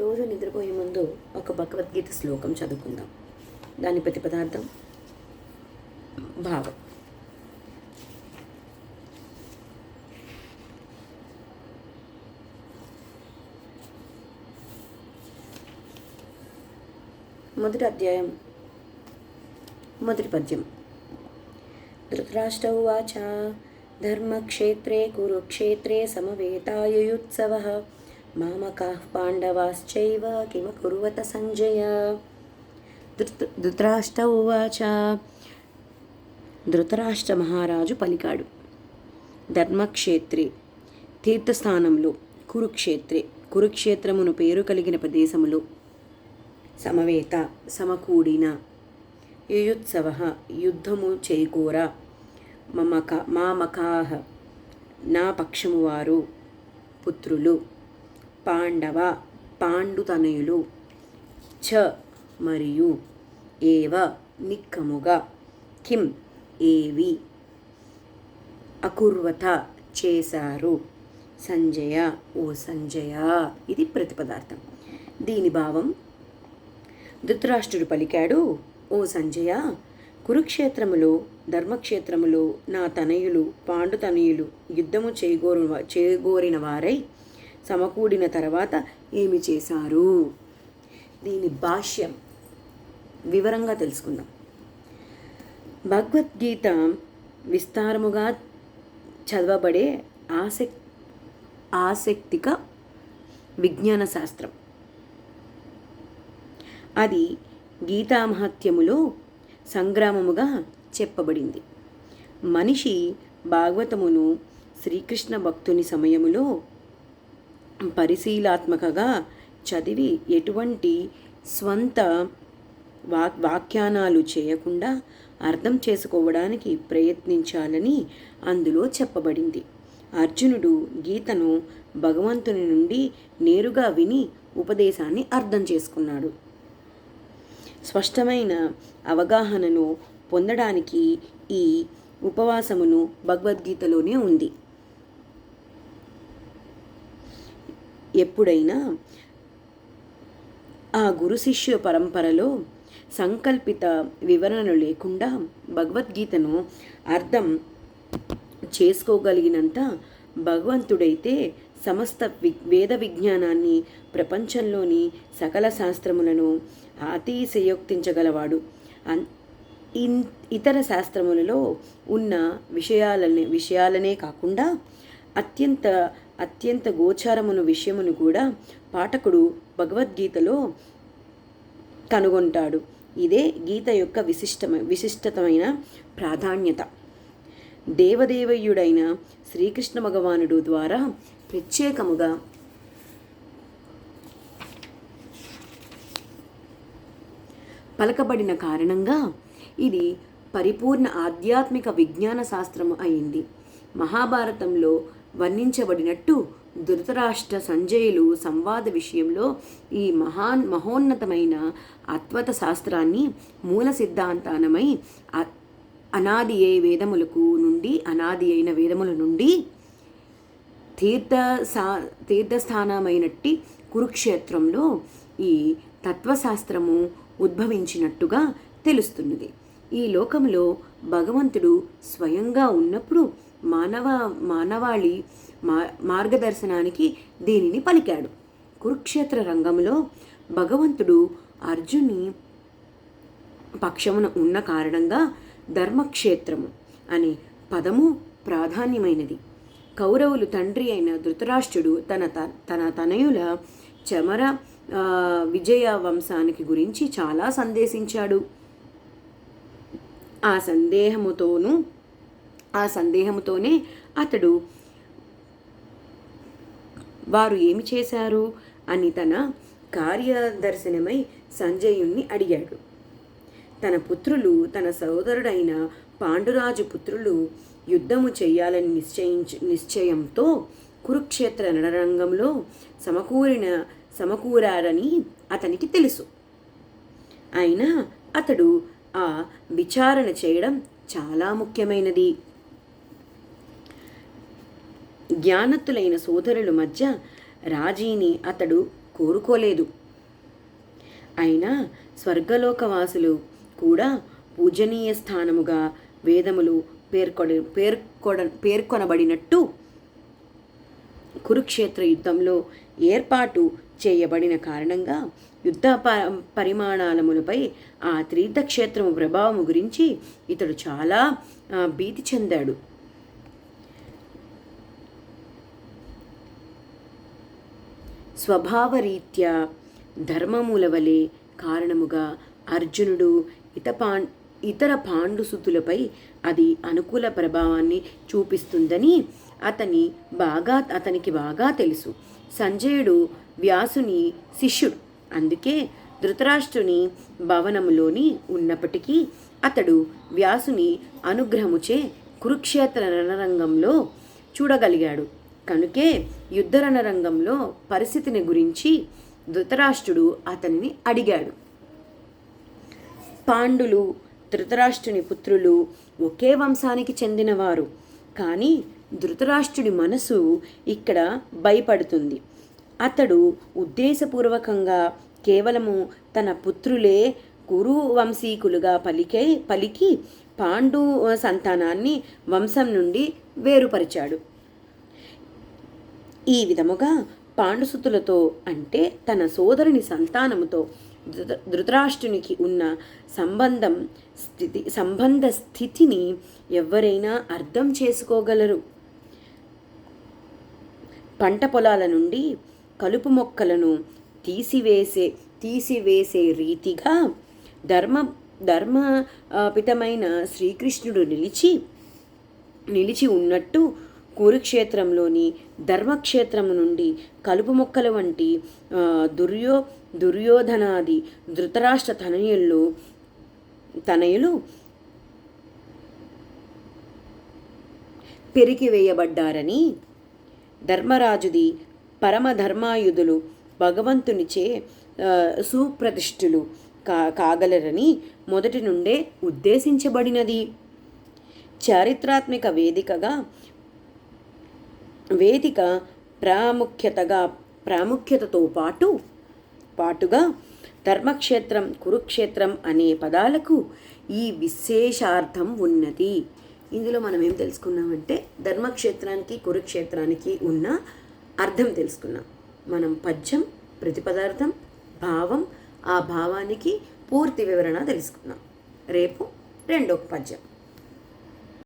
రోజు నిద్రపోయే ముందు ఒక భగవద్గీత శ్లోకం చదువుకుందాం. దాని ప్రతిపదార్థం భావం. మొదటి అధ్యాయం మొదటి పద్యం. ధృతరాష్ట్ర ఉవాచ ధర్మక్షేత్రే కురుక్షేత్రే సమవేతాయుయుత్సవః మామకాః పాండవాశ్చైవ కిమకుర్వత సంజయ. ధృతరాష్ట్ర ఉవాచ. ధృతరాష్ట్ర మహారాజు పలికాడు. ధర్మక్షేత్రే తీర్థస్థానంలో, కురుక్షేత్రే కురుక్షేత్రమును పేరు కలిగిన ప్రదేశములో, సమవేత సమకూడిన, యుయుత్సవ యుద్ధము చేకూర, మామకాహ నా పక్షము వారు, పుత్రులు, పాండవ పాండుతనయులు, చ మరియు, ఏవ నిక్కముగా, కిం ఏవి, అకుర్వత చేశారు, సంజయ ఓ సంజయ. ఇది ప్రతిపదార్థం. దీని భావం: ధృతరాష్ట్రుడు పలికాడు, ఓ సంజయ, కురుక్షేత్రములో ధర్మక్షేత్రములో నా తనయులు పాండుతనయులు యుద్ధము చేగోరిన వారై సమకూడిన తర్వాత ఏమి చేశారు? దీని భాష్యం వివరంగా తెలుసుకుందాం. భగవద్గీత విస్తారముగా చదవబడే ఆసక్తిక విజ్ఞాన శాస్త్రం. అది గీతామహత్యములో సంగ్రామముగా చెప్పబడింది. మనిషి భాగవతమును శ్రీకృష్ణ భక్తుని సమయములో పరిశీలాత్మకగా చదివి ఎటువంటి స్వంత వాఖ్యానాలు చేయకుండా అర్థం చేసుకోవడానికి ప్రయత్నించాలని అందులో చెప్పబడింది. అర్జునుడు గీతను భగవంతుని నుండి నేరుగా విని ఉపదేశాన్ని అర్థం చేసుకున్నాడు. స్పష్టమైన అవగాహనను పొందడానికి ఈ ఉపవాసమును భగవద్గీతలోనే ఉంది. ఎప్పుడైనా ఆ గురు శిష్య పరంపరలో సంకల్పిత వివరణలు లేకుండా భగవద్గీతను అర్థం చేసుకోగలిగినంత భగవంతుడైతే సమస్త వేద విజ్ఞానాన్ని, ప్రపంచంలోని సకల శాస్త్రములను అతిశయోక్తించగలవాడు. ఇతర శాస్త్రములలో ఉన్న విషయాలనే కాకుండా అత్యంత గోచారమును విషయమును కూడా పాఠకుడు భగవద్గీతలో కనుగొంటాడు. ఇదే గీత యొక్క విశిష్టమైన ప్రాధాన్యత. దేవదేవయ్యుడైన శ్రీకృష్ణ భగవానుడు ద్వారా ప్రత్యేకముగా పలకబడిన కారణంగా ఇది పరిపూర్ణ ఆధ్యాత్మిక విజ్ఞాన శాస్త్రము అయింది. మహాభారతంలో వర్ణించబడినట్టు ధృతరాష్ట్ర సంజయులు సంవాద విషయంలో ఈ మహోన్నతమైన అద్వైత శాస్త్రాన్ని మూల సిద్ధాంతానమై అనాది అయిన వేదముల నుండి తీర్థస్థానమైనట్టి కురుక్షేత్రంలో ఈ తత్వశాస్త్రము ఉద్భవించినట్టుగా తెలుస్తున్నది. ఈ లోకంలో భగవంతుడు స్వయంగా ఉన్నప్పుడు మానవాళి మార్గదర్శనానికి దీనిని పలికాడు. కురుక్షేత్ర రంగంలో భగవంతుడు అర్జుని పక్షమున ఉన్న కారణంగా ధర్మక్షేత్రము అనే పదము ప్రాధాన్యమైనది. కౌరవులు తండ్రి అయిన ధృతరాష్ట్రుడు తన తనయుల చమర విజయ వంశానికి గురించి చాలా సందేశించాడు. ఆ సందేహముతోనే అతడు వారు ఏమి చేశారు అని తన కార్యదర్శనమై సంజయుణ్ణి అడిగాడు. తన పుత్రులు, తన సోదరుడైన పాండురాజు పుత్రులు యుద్ధము చేయాలని నిశ్చయంతో కురుక్షేత్ర రణరంగంలో సమకూరారని అతనికి తెలుసు. అయినా అతడు ఆ విచారణ చేయడం చాలా ముఖ్యమైనది. జ్ఞానత్తులైన సోదరుల మధ్య రాజీని అతడు కోరుకోలేదు. అయినా స్వర్గలోకవాసులు కూడా పూజనీయ స్థానముగా వేదములు పేర్కొనబడినట్టు కురుక్షేత్ర యుద్ధంలో ఏర్పాటు చేయబడిన కారణంగా యుద్ధ పరిమాణాలములపై ఆ తీర్థక్షేత్రము ప్రభావము గురించి ఇతడు చాలా భీతి చెందాడు. స్వభావరీత్యా ధర్మముల వలె కారణముగా అర్జునుడు ఇతర పాండుసుతులపై అది అనుకూల ప్రభావాన్ని చూపిస్తుందని అతనికి బాగా తెలుసు. సంజయుడు వ్యాసుని శిష్యుడు. అందుకే ధృతరాష్ట్రుని భవనములోని ఉన్నప్పటికీ అతడు వ్యాసుని అనుగ్రహముచే కురుక్షేత్ర రణరంగంలో చూడగలిగాడు. కనుకే యుద్ధ రణరంగంలో పరిస్థితిని గురించి ధృతరాష్ట్రుడు అతనిని అడిగాడు. పాండులు ధృతరాష్ట్రుని పుత్రులు ఒకే వంశానికి చెందినవారు. కానీ ధృతరాష్ట్రుడి మనసు ఇక్కడ భయపడుతుంది. అతడు ఉద్దేశపూర్వకంగా కేవలము తన పుత్రులే కురు వంశీకులుగా పలికి పాండు సంతానాన్ని వంశం నుండి వేరుపరిచాడు. ఈ విధముగా పాండుసుతులతో అంటే తన సోదరుని సంతానముతో ధృతరాష్ట్రునికి ఉన్న సంబంధ స్థితిని ఎవరైనా అర్థం చేసుకోగలరు. పంట పొలాల నుండి కలుపు మొక్కలను తీసివేసే రీతిగా ధర్మపితమైన శ్రీకృష్ణుడు నిలిచి ఉన్నట్టు కురుక్షేత్రంలోని ధర్మక్షేత్రము నుండి కలుపు మొక్కల వంటి దుర్యోధనాది ధృతరాష్ట్ర తనయులు పెరికివేయబడ్డారని, ధర్మరాజుది పరమధర్మాయుధులు భగవంతునిచే సుప్రతిష్ఠులు కాగలరని మొదటి నుండే ఉద్దేశించబడినది. చారిత్రాత్మక వేదిక ప్రాముఖ్యతతో పాటుగా ధర్మక్షేత్రం, కురుక్షేత్రం అనే పదాలకు ఈ విశేషార్థం ఉన్నది. ఇందులో మనం ఏం తెలుసుకున్నామంటే ధర్మక్షేత్రానికి కురుక్షేత్రానికి ఉన్న అర్థం తెలుసుకున్నాం. మనం పద్యం, ప్రతిపదార్థం, భావం, ఆ భావానికి పూర్తి వివరణ తెలుసుకున్నాం. రేపు రెండో పద్యం.